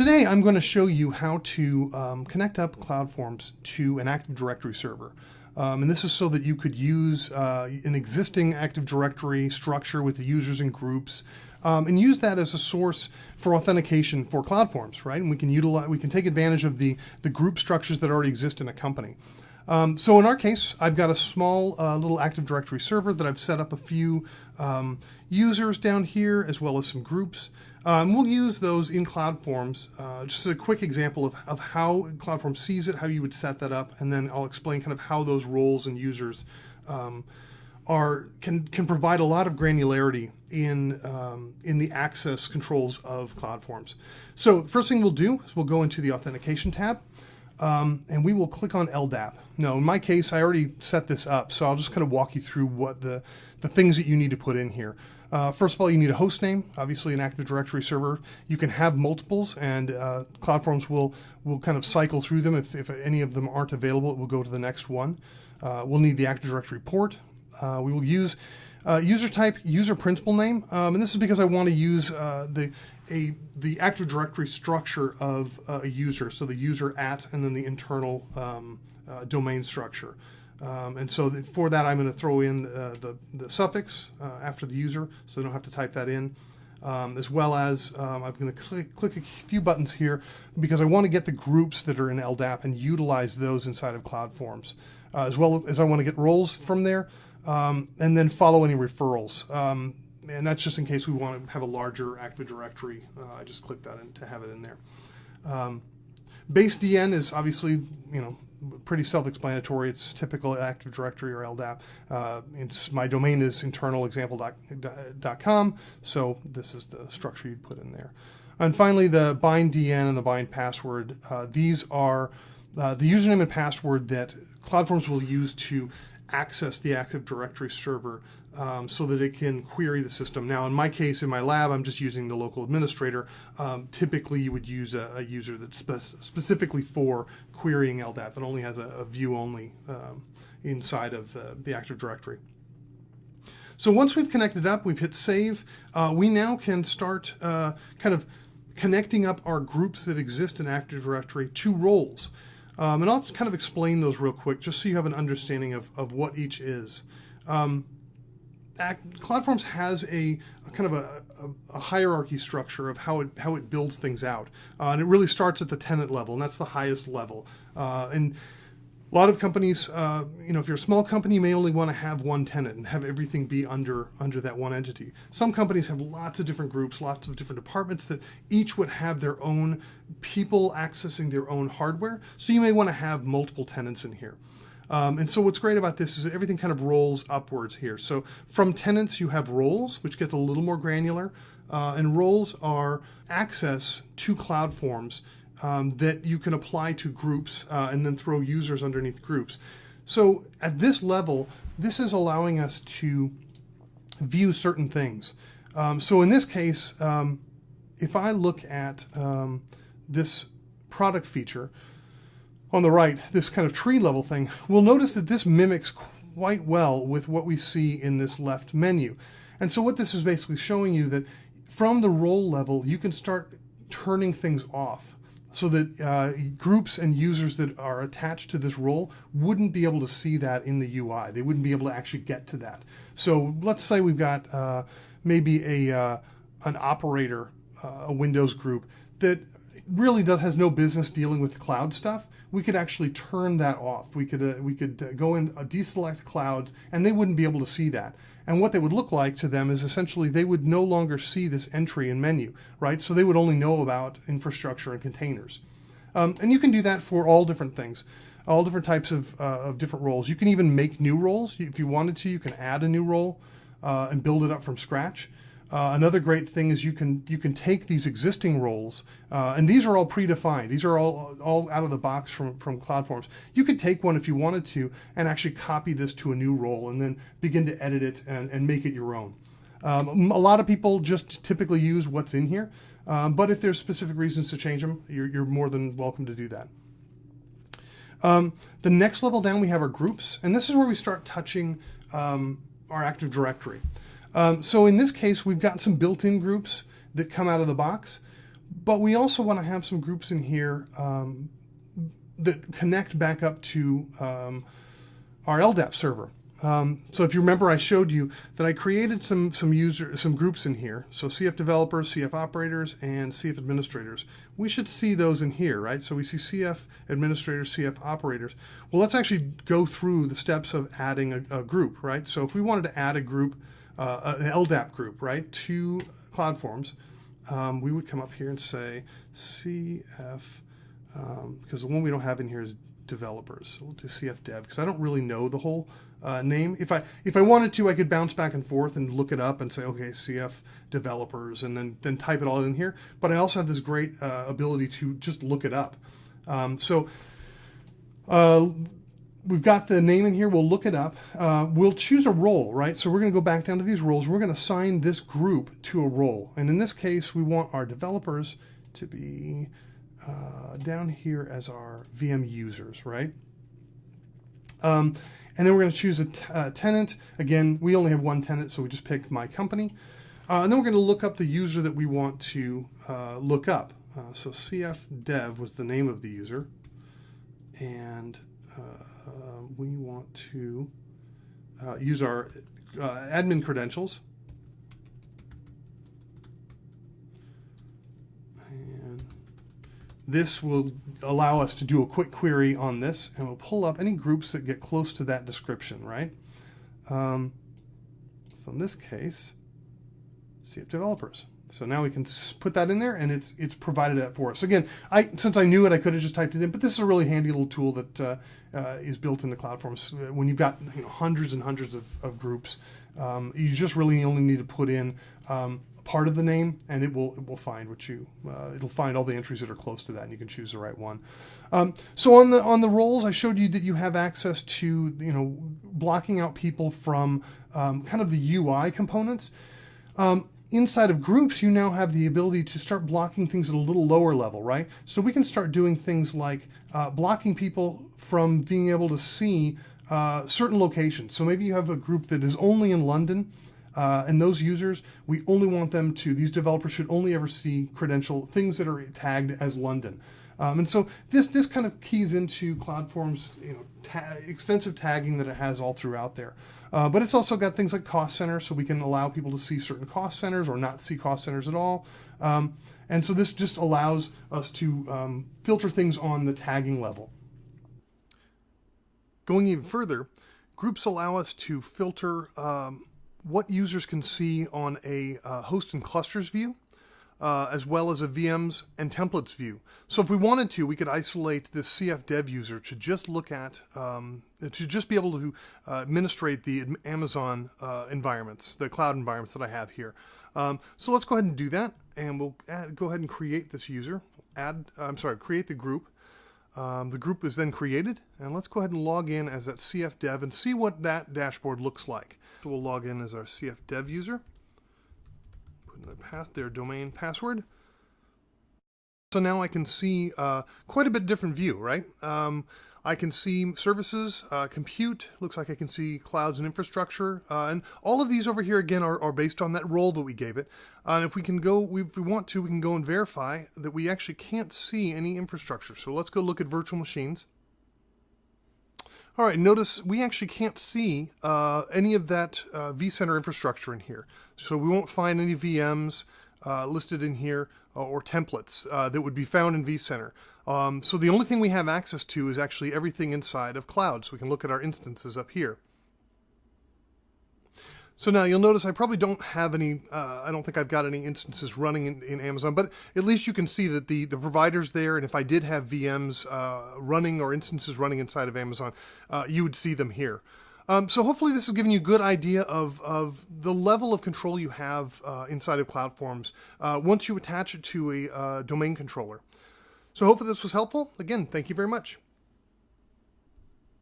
Today I'm going to show you how to connect up CloudForms to an Active Directory server. And this is so that you could use an existing Active Directory structure with the users and groups and use that as a source for authentication for CloudForms, right? And we can take advantage of the group structures that already exist in a company. So in our case, I've got a small little Active Directory server that I've set up a few users down here as well as some groups. We'll use those in CloudForms. Just a quick example of how CloudForms sees it, how you would set that up, and then I'll explain kind of how those roles and users can provide a lot of granularity in the access controls of CloudForms. So first thing we'll do is we'll go into the Authentication tab. And we will click on LDAP. Now, in my case, I already set this up, so I'll just kind of walk you through what the things that you need to put in here. First of all, you need a host name, obviously an Active Directory server. You can have multiples, and CloudForms will kind of cycle through them. If any of them aren't available, it will go to the next one. We'll need the Active Directory port. We will use user type, user principal name, and this is because I want to use the Active Directory structure of a user, so the user at and then the internal domain structure. And so for that, I'm going to throw in the suffix after the user, so I don't have to type that in, as well as I'm going to click a few buttons here because I want to get the groups that are in LDAP and utilize those inside of CloudForms, as well as I want to get roles from there, and then follow any referrals. And that's just in case we want to have a larger Active Directory. I just click that in to have it in there. Base DN is obviously, pretty self-explanatory. It's typical Active Directory or LDAP. My domain is internalexample.com, so this is the structure you'd put in there. And finally, the bind DN and the bind password. These are the username and password that CloudForms will use to access the Active Directory server so that it can query the system. Now, in my case, in my lab, I'm just using the local administrator. Typically, you would use a user that's specifically for querying LDAP that only has a view only inside of the Active Directory. So once we've connected up, we've hit save, we now can start kind of connecting up our groups that exist in Active Directory to roles. And I'll just kind of explain those real quick, just so you have an understanding of what each is. CloudForms has a kind of a hierarchy structure of how it builds things out, and it really starts at the tenant level, and that's the highest level. And a lot of companies, if you're a small company, you may only want to have one tenant and have everything be under that one entity. Some companies have lots of different groups, lots of different departments that each would have their own people accessing their own hardware. So you may want to have multiple tenants in here. And so what's great about this is that everything kind of rolls upwards here. So from tenants, you have roles, which gets a little more granular. And roles are access to CloudForms that you can apply to groups and then throw users underneath groups. So at this level, this is allowing us to view certain things. So in this case, if I look at this product feature on the right, this kind of tree level thing, we'll notice that this mimics quite well with what we see in this left menu. And so what this is basically showing you that from the role level, you can start turning things off, so that groups and users that are attached to this role wouldn't be able to see that in the UI. They wouldn't be able to actually get to that. So let's say we've got maybe an operator, a Windows group that really has no business dealing with cloud stuff. We could actually turn that off. We could go and deselect clouds, and they wouldn't be able to see that. And what they would look like to them is essentially they would no longer see this entry and menu, right? So they would only know about infrastructure and containers. And you can do that for all different things, all different types of different roles. You can even make new roles. If you wanted to, you can add a new role and build it up from scratch. Another great thing is you can take these existing roles, and these are all predefined. These are all out of the box from CloudForms. You could take one if you wanted to and actually copy this to a new role and then begin to edit it and make it your own. A lot of people just typically use what's in here, but if there's specific reasons to change them, you're more than welcome to do that. The next level down, we have our groups, and this is where we start touching our Active Directory. So in this case, we've got some built-in groups that come out of the box, But we also want to have some groups in here that connect back up to our LDAP server. So if you remember, I showed you that I created some groups in here. So CF developers, CF operators, and CF administrators. We should see those in here, right? So we see CF administrators, CF operators. Well, let's actually go through the steps of adding a group, right? So if we wanted to add a group, an LDAP group, right, to CloudForms, we would come up here and say CF, because the one we don't have in here is developers. So we'll do CF dev, because I don't really know the whole name. If I wanted to, I could bounce back and forth and look it up and say, okay, CF developers, and then type it all in here. But I also have this great ability to just look it up. We've got the name in here. We'll look it up. We'll choose a role, right? So we're going to go back down to these roles. We're going to assign this group to a role. And in this case, we want our developers to be down here as our VM users, right? And then we're going to choose a tenant. Again, we only have one tenant, so we just pick my company. And then we're going to look up the user that we want to look up. So CF dev was the name of the user. And we want to use our admin credentials. And this will allow us to do a quick query on this, and we'll pull up any groups that get close to that description, right? So in this case, CF developers. So now we can put that in there, and it's provided that for us. Again, since I knew it, I could have just typed it in, but this is a really handy little tool that is built into CloudForms. When you've got hundreds and hundreds of groups, you just really only need to put in part of the name, and it will find what it'll find all the entries that are close to that, and you can choose the right one. So on the roles, I showed you that you have access to blocking out people from kind of the UI components. Inside of groups, you now have the ability to start blocking things at a little lower level, right? So we can start doing things like blocking people from being able to see certain locations. So maybe you have a group that is only in London, and those users, we only want them to, these developers should only ever see things that are tagged as London. And so this kind of keys into CloudForms, extensive tagging that it has all throughout there. But it's also got things like cost center, so we can allow people to see certain cost centers or not see cost centers at all. And so this just allows us to filter things on the tagging level. Going even further, groups allow us to filter what users can see on a host and clusters view, as well as a VMs and templates view. So if we wanted to, we could isolate this CF dev user to just look at, to just be able to administrate the Amazon environments, the cloud environments that I have here. So let's go ahead and do that, and we'll go ahead and create this user. Create the group. The group is then created, and let's go ahead and log in as that CF dev and see what that dashboard looks like. So we'll log in as our CF dev user. Their domain password. So now I can see quite a bit different view, right? I can see services, compute, looks like I can see clouds and infrastructure, and all of these over here again are based on that role that we gave it. And if we want to, we can go and verify that we actually can't see any infrastructure. So let's go look at virtual machines. All right, notice we actually can't see any of that vCenter infrastructure in here. So we won't find any VMs listed in here or templates that would be found in vCenter. So the only thing we have access to is actually everything inside of cloud. So we can look at our instances up here. So now you'll notice I probably don't have any, I don't think I've got any instances running in Amazon, but at least you can see that the provider's there, and if I did have VMs running or instances running inside of Amazon, you would see them here. So hopefully this has given you a good idea of the level of control you have inside of CloudForms once you attach it to a domain controller. So hopefully this was helpful. Again, thank you very much.